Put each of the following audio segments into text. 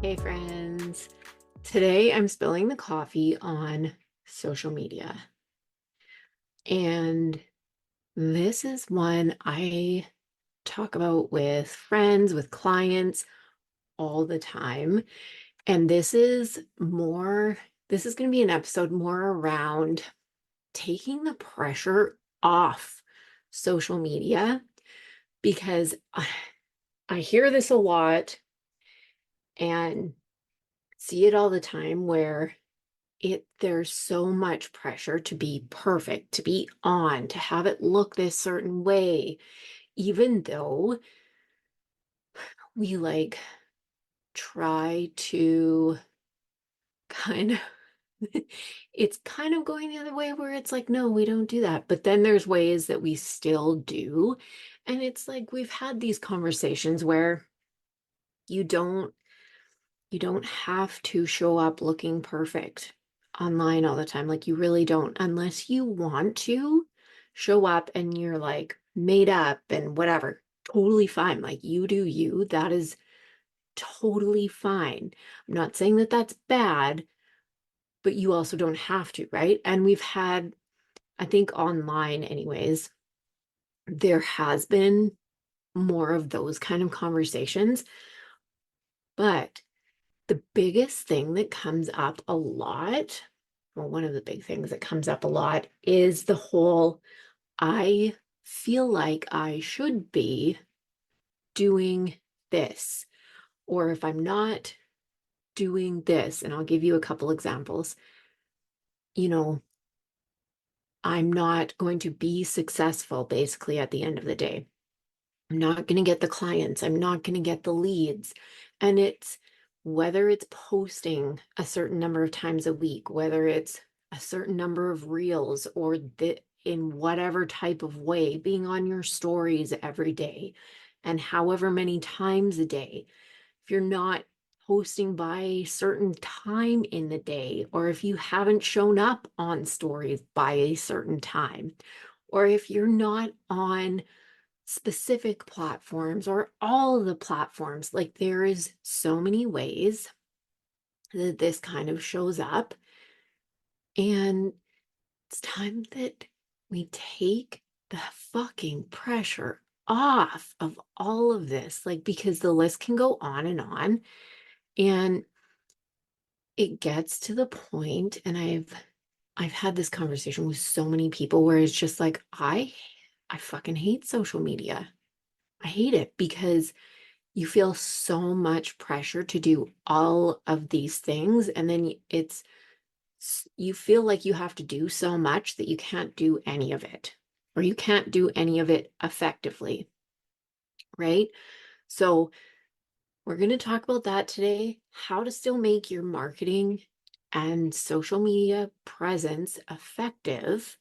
Hey friends, today I'm spilling the coffee on social media. And this is one I talk about with friends, with clients all the time. And this is going to be an episode more around taking the pressure off social media because I hear this a lot and see it all the time where there's so much pressure to be perfect, to be on, to have it look this certain way, even though we try to kind of it's kind of going the other way where it's like, no, we don't do that. But then there's ways that we still do. And it's like we've had these conversations where you don't you don't have to show up looking perfect online all the time. Like you really don't, unless you want to show up and you're like made up and whatever. Totally fine. Like you do you. That is totally fine. I'm not saying that that's bad, but you also don't have to, right? And we've had, I think online, anyways, there has been more of those kind of conversations. But the biggest thing that comes up a lot, well, one of the big things that comes up a lot is the whole, I feel like I should be doing this. Or if I'm not doing this, and I'll give you a couple examples, you know, I'm not going to be successful basically at the end of the day. I'm not going to get the clients. I'm not going to get the leads. And it's whether it's posting a certain number of times a week, whether it's a certain number of reels or in whatever type of way, being on your stories every day and however many times a day. If you're not posting by a certain time in the day, or if you haven't shown up on stories by a certain time, or if you're not on specific platforms or all of the platforms. Like there is so many ways that this kind of shows up. And it's time that we take the fucking pressure off of all of this. Like, because the list can go on and on. And it gets to the point, and I've had this conversation with so many people where it's just like, I fucking hate social media. I hate it because you feel so much pressure to do all of these things and then you feel like you have to do so much that you can't do any of it or you can't do any of it effectively, right? So we're going to talk about that today, how to still make your marketing and social media presence effective,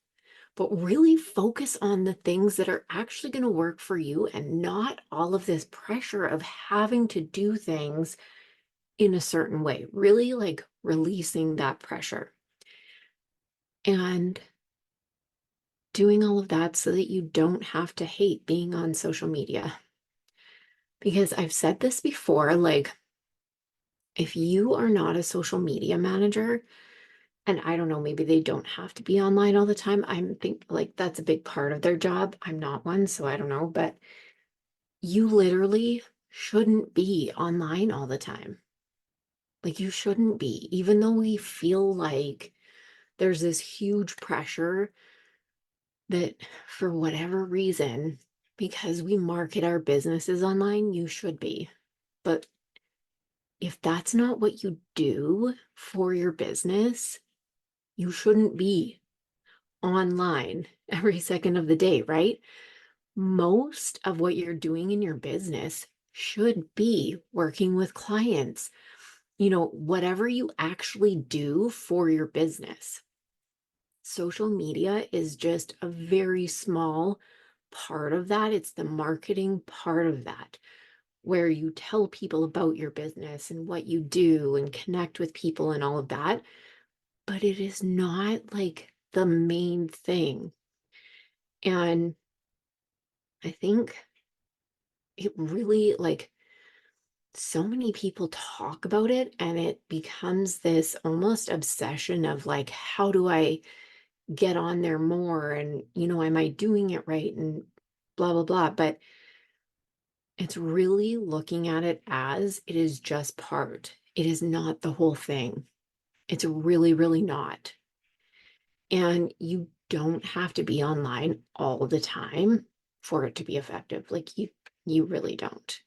but really focus on the things that are actually going to work for you and not all of this pressure of having to do things in a certain way, really like releasing that pressure and doing all of that so that you don't have to hate being on social media. Because I've said this before, like, if you are not a social media manager, and I don't know, maybe they don't have to be online all the time. I'm think like that's a big part of their job. I'm not one, so I don't know, but you literally shouldn't be online all the time. Like you shouldn't be, even though we feel like there's this huge pressure that for whatever reason, because we market our businesses online, you should be. But if that's not what you do for your business, you shouldn't be online every second of the day, right? Most of what you're doing in your business should be working with clients, whatever you actually do for your business. Social media is just a very small part of that. It's the marketing part of that, where you tell people about your business and what you do and connect with people and all of that. But it is not like the main thing. And I think it really like so many people talk about it and it becomes this almost obsession of like, how do I get on there more? And, am I doing it right? And blah, blah, blah. But it's really looking at it as it is just part. It is not the whole thing. It's really, really not. And you don't have to be online all the time for it to be effective. Like you really don't.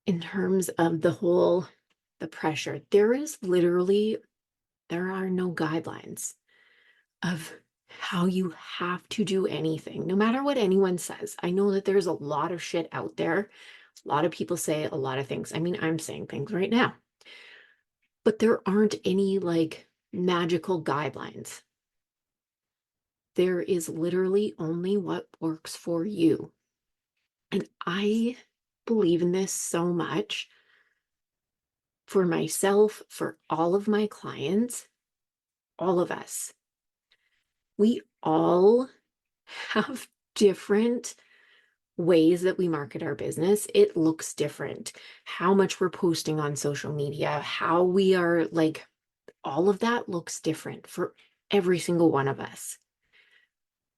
In terms of the pressure, there are no guidelines of how you have to do anything, no matter what anyone says. I know that there's a lot of shit out there. A lot of people say a lot of things. I mean, I'm saying things right now, but there aren't any like magical guidelines. There is literally only what works for you. And I believe in this so much for myself, for all of my clients, all of us. We all have different ways that we market our business. It looks different. How much we're posting on social media, how we are like, all of that looks different for every single one of us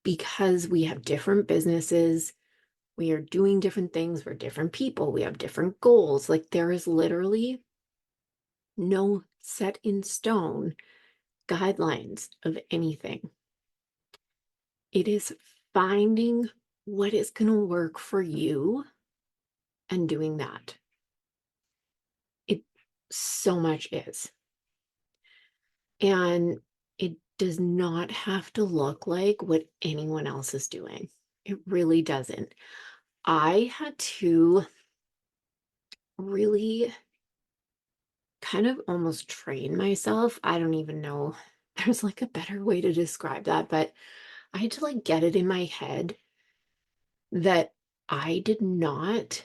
because we have different businesses. We are doing different things. We're different people. We have different goals. Like there is literally no set in stone guidelines of anything. It is finding what is going to work for you and doing that. It so much is. And it does not have to look like what anyone else is doing. It really doesn't. I had to really kind of almost train myself. I don't even know. There's like a better way to describe that, but I had to like get it in my head that I did not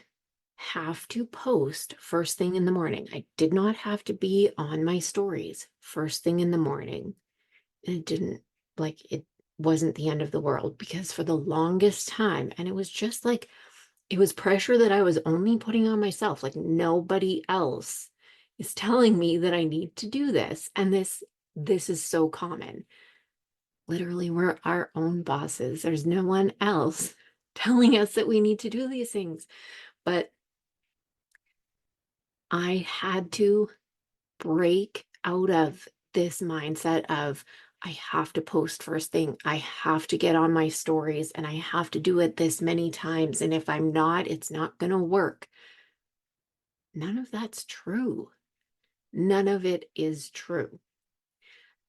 have to post first thing in the morning. I did not have to be on my stories first thing in the morning. And it wasn't the end of the world because for the longest time, and it was just like, it was pressure that I was only putting on myself. Like nobody else is telling me that I need to do this. And this is so common. Literally, we're our own bosses. There's no one else telling us that we need to do these things. But I had to break out of this mindset of I have to post first thing. I have to get on my stories and I have to do it this many times. And if I'm not, it's not going to work. None of that's true. None of it is true.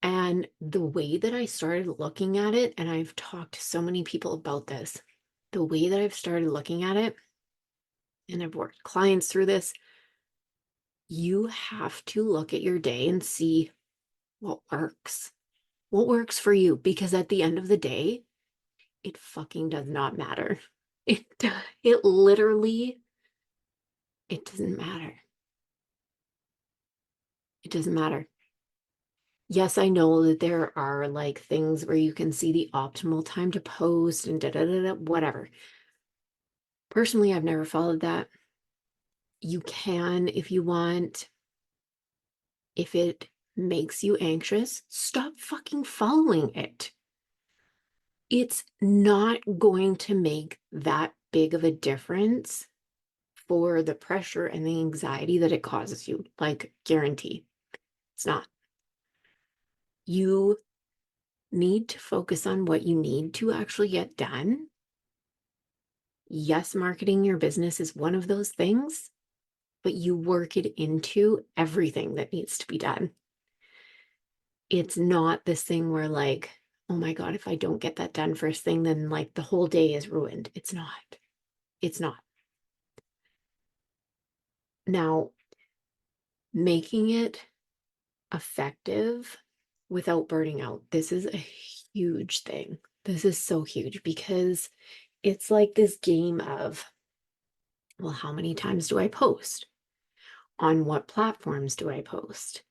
And the way that I started looking at it, and I've talked to so many people about this, the way that I've started looking at it, and I've worked clients through this, you have to look at your day and see what works. What works for you? Because at the end of the day, it fucking does not matter. It it literally it doesn't matter. It doesn't matter. Yes, I know that there are like things where you can see the optimal time to post and da da da da, whatever. Personally, I've never followed that. You can if you want. If it makes you anxious, stop fucking following it. It's not going to make that big of a difference for the pressure and the anxiety that it causes you. Like, guarantee. It's not. You need to focus on what you need to actually get done. Yes, marketing your business is one of those things, but you work it into everything that needs to be done. It's not this thing where, like, oh my God, if I don't get that done first thing, then like the whole day is ruined. It's not. It's not. Now, making it effective without burning out. This is a huge thing. This is so huge because it's like this game of, well, how many times do I post? On what platforms do I post?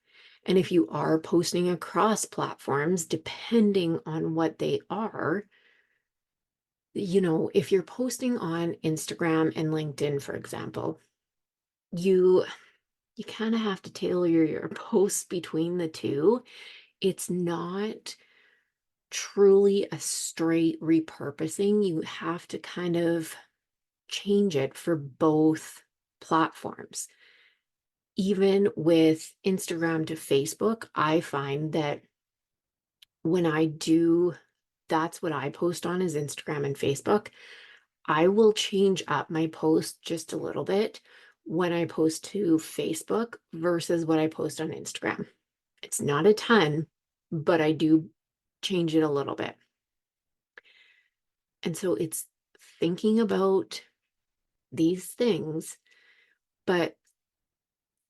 And if you are posting across platforms, depending on what they are, if you're posting on Instagram and LinkedIn, for example, you you kind of have to tailor your posts between the two. It's not truly a straight repurposing. You have to kind of change it for both platforms. Even with Instagram to Facebook, I find that when I do, that's what I post on is Instagram and Facebook. I will change up my post just a little bit when I post to Facebook versus what I post on Instagram. It's not a ton, but I do change it a little bit. And so it's thinking about these things, but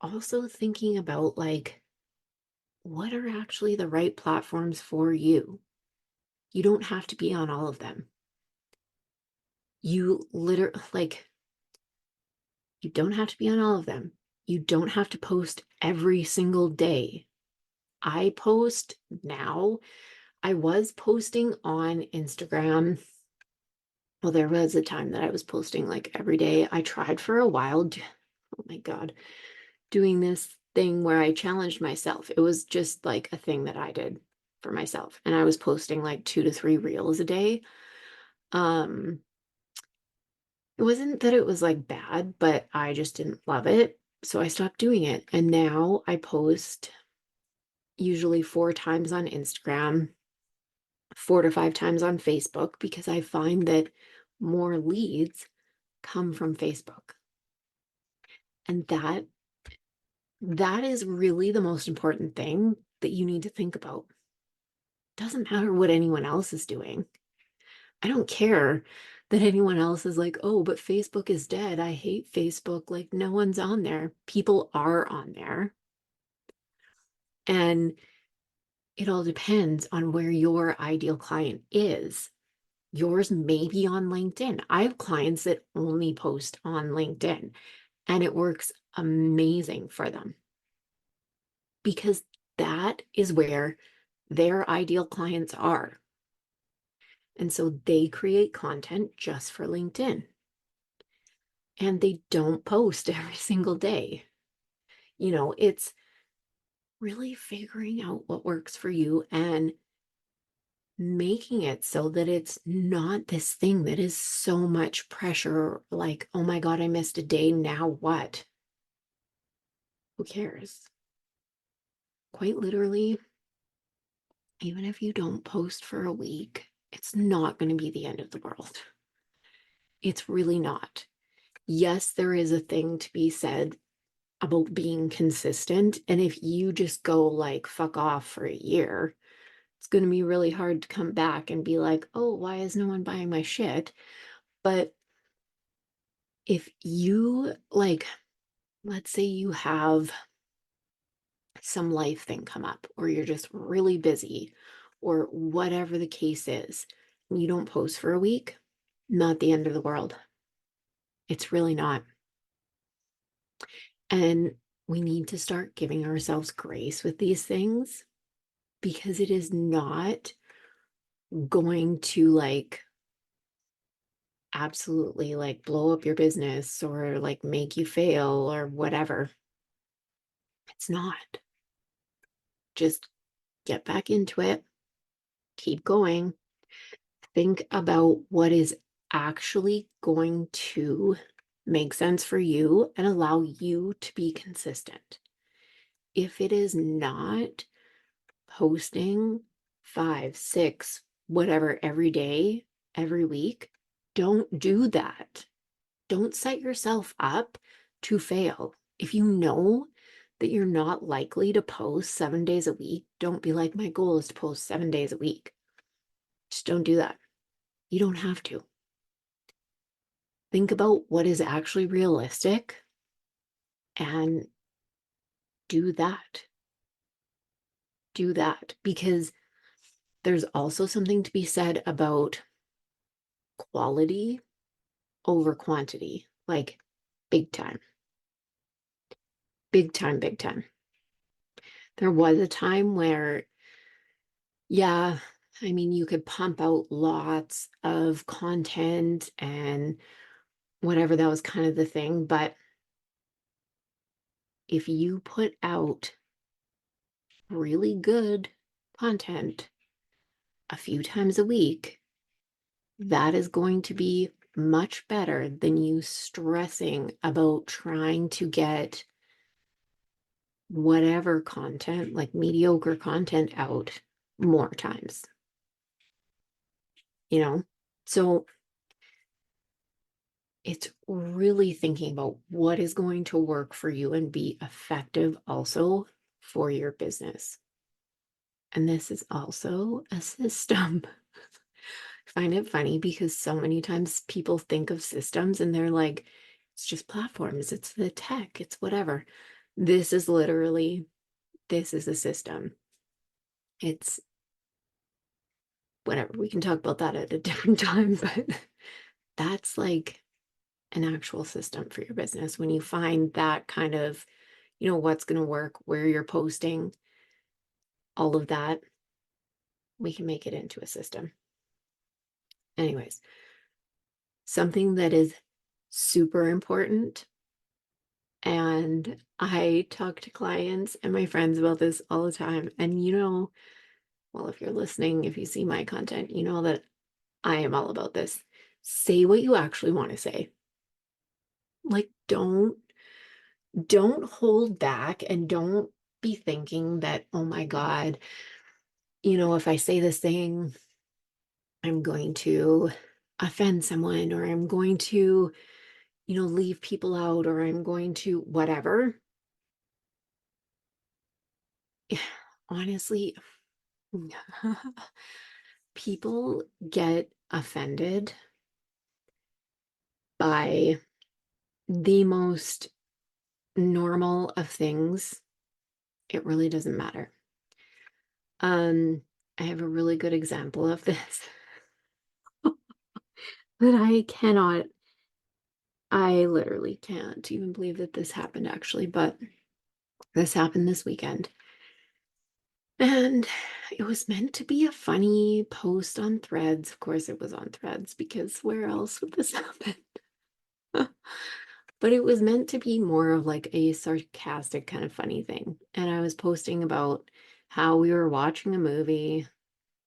also thinking about like, what are actually the right platforms for you? You don't have to be on all of them. You literally, like, you don't have to be on all of them. You don't have to post every single day. I post now. I was posting on Instagram. Well, there was a time that I was posting like every day. I tried for a while. Oh my God, doing this thing where I challenged myself. It was just like a thing that I did for myself. And I was posting like 2 to 3 reels a day. Um, it wasn't that it was like bad, but I just didn't love it. So I stopped doing it. And now I post usually 4 times on Instagram, 4 to 5 times on Facebook, because I find that more leads come from Facebook. And that is really the most important thing that you need to think about. Doesn't matter what anyone else is doing. I don't care that anyone else is like, oh, but Facebook is dead. I hate Facebook. Like, no one's on there. People are on there. And it all depends on where your ideal client is. Yours may be on LinkedIn. I have clients that only post on LinkedIn, and it works amazing for them because that is where their ideal clients are. And so they create content just for LinkedIn and they don't post every single day. It's really figuring out what works for you and making it so that it's not this thing that is so much pressure like, oh my God, I missed a day. Now what? Who cares? Quite literally, even if you don't post for a week, it's not going to be the end of the world. It's really not. Yes, there is a thing to be said about being consistent. And if you just go like fuck off for a year, it's going to be really hard to come back and be like, oh, why is no one buying my shit? But if you like, let's say you have some life thing come up, or you're just really busy, or whatever the case is, and you don't post for a week, not the end of the world. It's really not. And we need to start giving ourselves grace with these things because it is not going to like absolutely like blow up your business or like make you fail or whatever. It's not. Just get back into it, keep going, think about what is actually going to make sense for you and allow you to be consistent. If it is not posting 5, 6, whatever every day, every week, don't do that. Don't set yourself up to fail. If you know that you're not likely to post 7 days a week, don't be like, my goal is to post 7 days a week. Just don't do that. You don't have to. Think about what is actually realistic and do that. Do that because there's also something to be said about quality over quantity, like big time, big time, big time. There was a time where, yeah, I mean, you could pump out lots of content and whatever, that was kind of the thing. But if you put out really good content a few times a week, that is going to be much better than you stressing about trying to get whatever content, like mediocre content, out more times, you know? So it's really thinking about what is going to work for you and be effective also for your business. And this is also a system. I find it funny because so many times people think of systems and they're like, it's just platforms, it's the tech, it's whatever. This is literally, this is a system. It's whatever. We can talk about that at a different time, but that's like an actual system for your business. When you find that kind of, what's going to work, where you're posting, all of that, we can make it into a system. Anyways, something that is super important. And I talk to clients and my friends about this all the time. And well, if you're listening, if you see my content, you know that I am all about this. Say what you actually want to say. Like, don't hold back and don't be thinking that, oh my God, if I say this thing, I'm going to offend someone or I'm going to, leave people out or I'm going to whatever. Honestly, people get offended by the most normal of things. It really doesn't matter. I have a really good example of this that I literally can't even believe that this happened actually, but this happened this weekend. And it was meant to be a funny post on Threads. Of course, it was on Threads because where else would this happen? But it was meant to be more of like a sarcastic kind of funny thing. And I was posting about how we were watching a movie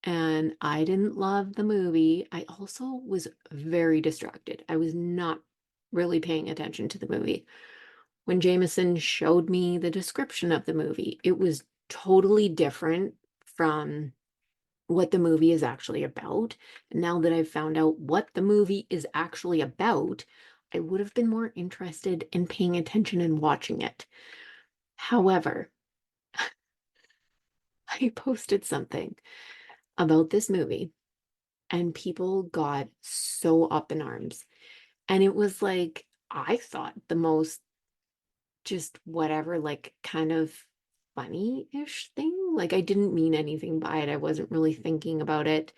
and I didn't love the movie. I also was very distracted. I was not really paying attention to the movie. When Jameson showed me the description of the movie, it was totally different from what the movie is actually about. And now that I've found out what the movie is actually about, I would have been more interested in paying attention and watching it. However, I posted something about this movie and people got so up in arms. And it was like, I thought the most just whatever, like kind of funny-ish thing. Like I didn't mean anything by it. I wasn't really thinking about it.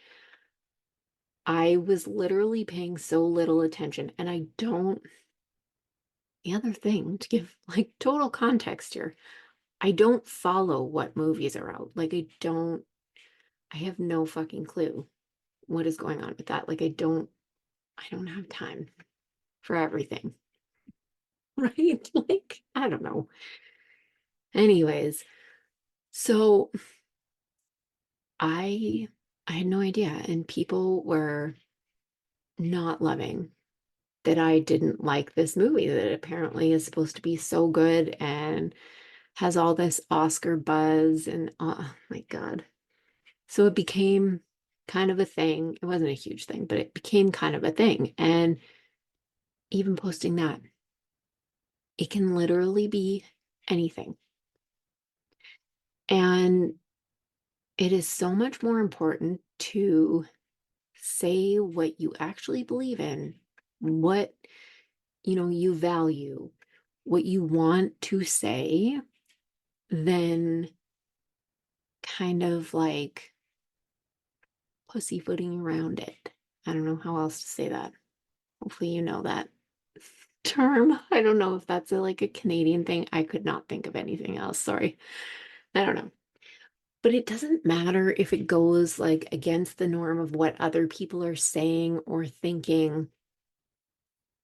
I was literally paying so little attention. And the other thing to give like total context here, I don't follow what movies are out. Like I have no fucking clue what is going on with that. Like I don't have time for everything. Right? Like, I don't know. Anyways, so I I had no idea and people were not loving that I didn't like this movie that apparently is supposed to be so good and has all this Oscar buzz and oh my God. So it became kind of a thing. It wasn't a huge thing, but it became kind of a thing. And even posting that, it can literally be anything. And it is so much more important to say what you actually believe in, what you value, what you want to say, than kind of like pussyfooting around it. I don't know how else to say that. Hopefully you know that term. I don't know if that's like a Canadian thing. I could not think of anything else. Sorry. I don't know. But it doesn't matter if it goes like against the norm of what other people are saying or thinking.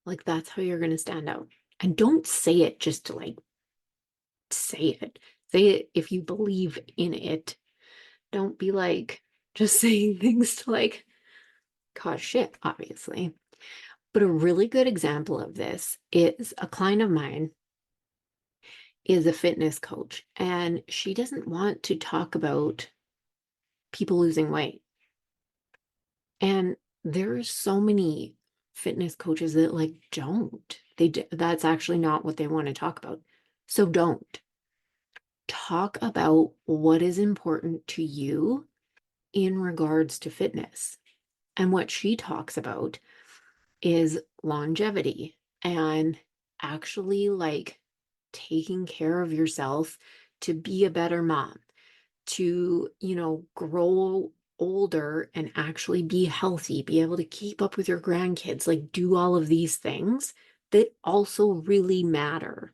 Like that's how you're going to stand out. And don't say it just to like say it. Say it if you believe in it. Don't be like just saying things to like cause shit, obviously. But a really good example of this is a client of mine is a fitness coach, and she doesn't want to talk about people losing weight. And there's so many fitness coaches that like don't. That's actually not what they want to talk about. So don't. Talk about what is important to you in regards to fitness. And what she talks about is longevity and actually like taking care of yourself to be a better mom, to, grow older and actually be healthy, be able to keep up with your grandkids, like do all of these things that also really matter.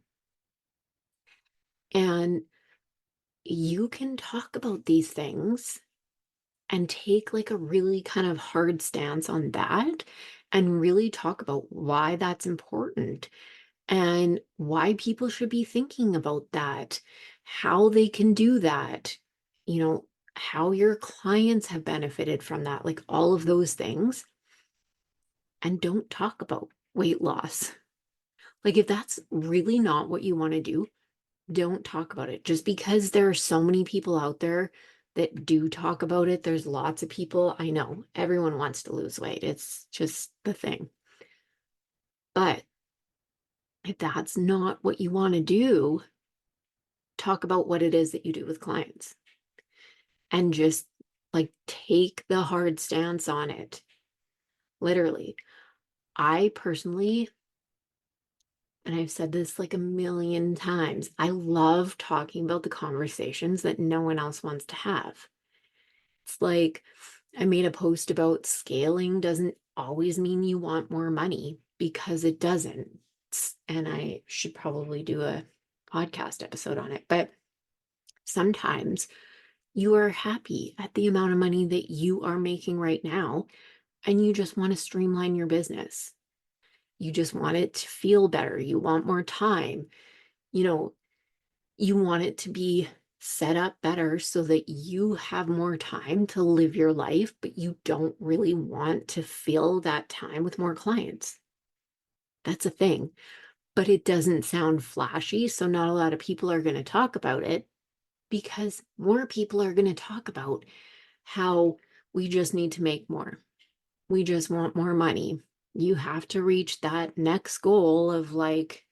And you can talk about these things and take like a really kind of hard stance on that and really talk about why that's important and why people should be thinking about that, how they can do that, you know, how your clients have benefited from that, like all of those things. And don't talk about weight loss. Like, if that's really not what you want to do, don't talk about it. Just because there are so many people out there that do talk about it, there's lots of people. I know everyone wants to lose weight, it's just the thing. But if that's not what you want to do, talk about what it is that you do with clients and just like take the hard stance on it. Literally, I personally, and I've said this like a million times, I love talking about the conversations that no one else wants to have. It's like I made a post about scaling doesn't always mean you want more money because it doesn't. And I should probably do a podcast episode on it. But sometimes you are happy at the amount of money that you are making right now, and you just want to streamline your business. You just want it to feel better. You want more time. You know, you want it to be set up better so that you have more time to live your life, but you don't really want to fill that time with more clients. That's a thing, but it doesn't sound flashy. So, not a lot of people are going to talk about it because more people are going to talk about how we just need to make more. We just want more money. You have to reach that next goal of like,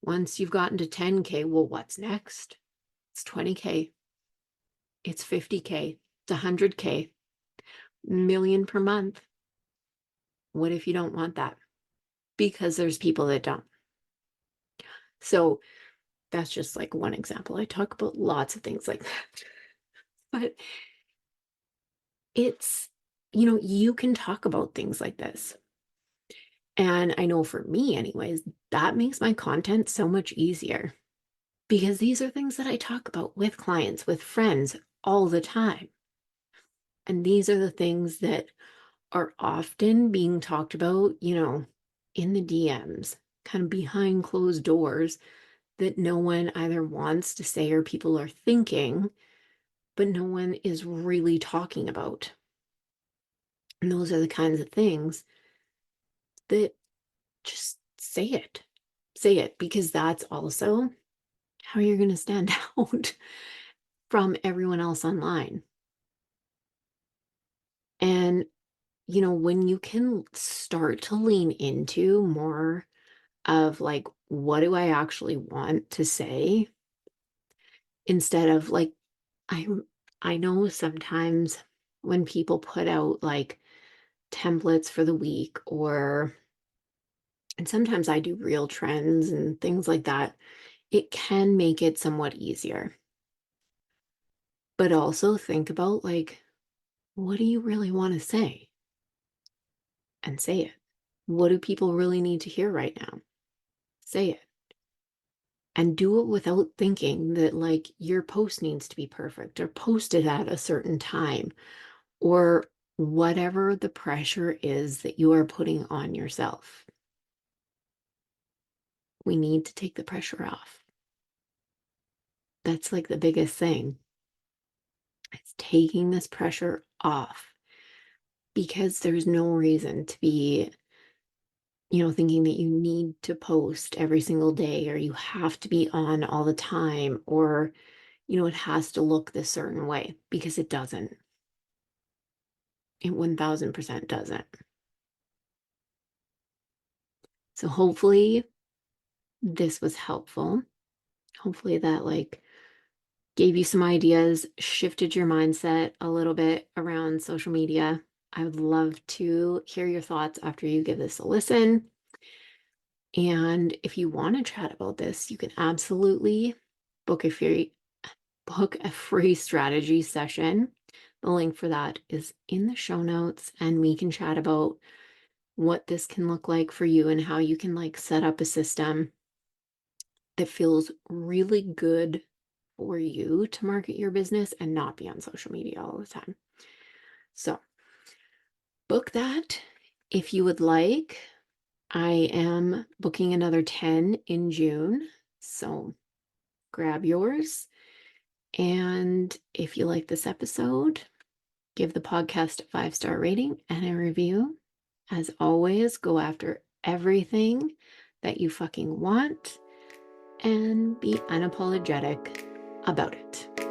once you've gotten to 10K, well, what's next? It's 20K. It's 50K. It's 100K. Million per month. What if you don't want that? Because there's people that don't. So that's just like one example. I talk about lots of things like that. But it's, you can talk about things like this. And I know for me, anyways, that makes my content so much easier because these are things that I talk about with clients, with friends all the time. And these are the things that are often being talked about, in the DMs, kind of behind closed doors that no one either wants to say or people are thinking, but no one is really talking about. And those are the kinds of things that just say it. Say it because that's also how you're going to stand out from everyone else online. And, when you can start to lean into more of like, what do I actually want to say instead of like, I, I know sometimes when people put out like templates for the week and sometimes I do real trends and things like that, it can make it somewhat easier. But also think about like, what do you really want to say? And say it. What do people really need to hear right now? Say it. And do it without thinking that like your post needs to be perfect or posted at a certain time or whatever the pressure is that you are putting on yourself. We need to take the pressure off. That's like the biggest thing. It's taking this pressure off because there's no reason to be, thinking that you need to post every single day or you have to be on all the time or, it has to look this certain way because it doesn't. It 1000% doesn't. So hopefully this was helpful. Hopefully that like gave you some ideas, shifted your mindset a little bit around social media. I would love to hear your thoughts after you give this a listen. And if you want to chat about this, you can absolutely book a free strategy session. The link for that is in the show notes, and we can chat about what this can look like for you and how you can like set up a system that feels really good for you to market your business and not be on social media all the time. So book that if you would like. I am booking another 10 in June. So grab yours. And if you like this episode, give the podcast a 5-star rating and a review. As always, go after everything that you fucking want and be unapologetic about it.